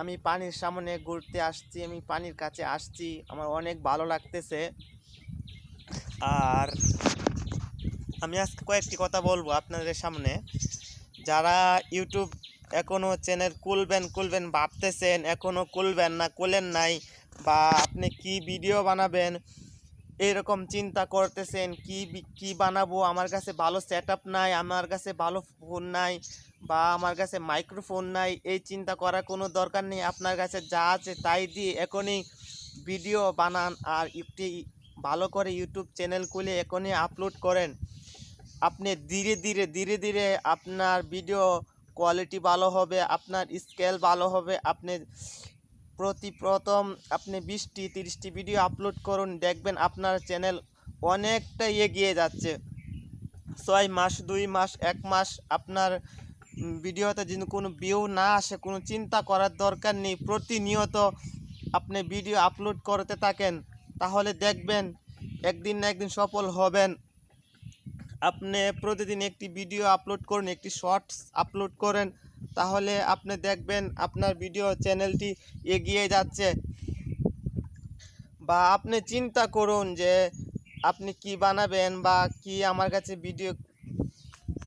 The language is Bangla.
আমি পানির সামনে ঘুরতে আসছি, আমি পানির কাছে আসছি, আমার অনেক ভালো লাগতেছে। আর আমি আজকে কয়েকটি কথা বলবো আপনাদের সামনে। যারা ইউটিউব এখনও চ্যানেল খুলবেন ভাবতেছেন, এখনও খুলবেন না, খুলেন নাই, বা আপনি কি ভিডিও বানাবেন এরকম চিন্তা করতেছেন, কি বানাবো, আমার কাছে ভালো সেট আপ নাই, আমার কাছে ভালো ফোন নাই, বা আমার কাছে মাইক্রোফোন নাই, এই চিন্তা করার কোনো দরকার নেই। আপনার কাছে যা আছে তাই দিয়ে এখনই ভিডিও বানান, আর একটি ভালো করে ইউটিউব চ্যানেল খুলে এখনই আপলোড করেন। আপনি ধীরে ধীরে আপনার ভিডিও কোয়ালিটি ভালো হবে, আপনার স্কেল ভালো হবে। আপনি প্রথম আপনি 20-30টি ভিডিও আপলোড করুন, দেখবেন আপনার চ্যানেল অনেকটা এগিয়ে যাচ্ছে। 6 মাস, 2 মাস, 1 মাস আপনার ভিডিওতে যদি কোনো ভিউ না আসে, কোনো চিন্তা করার দরকার নেই। প্রতিনিয়ত আপনি ভিডিও আপলোড করতে থাকেন, তাহলে দেখবেন একদিন না একদিন সফল হবেন। আপনি প্রতিদিন একটি ভিডিও আপলোড করুন, একটি শর্টস আপলোড করেন, তাহলে আপনি দেখবেন আপনার ভিডিও চ্যানেলটি এগিয়ে যাচ্ছে। বা আপনি চিন্তা করুন যে আপনি কি বানাবেন, বা কি আমার কাছে ভিডিও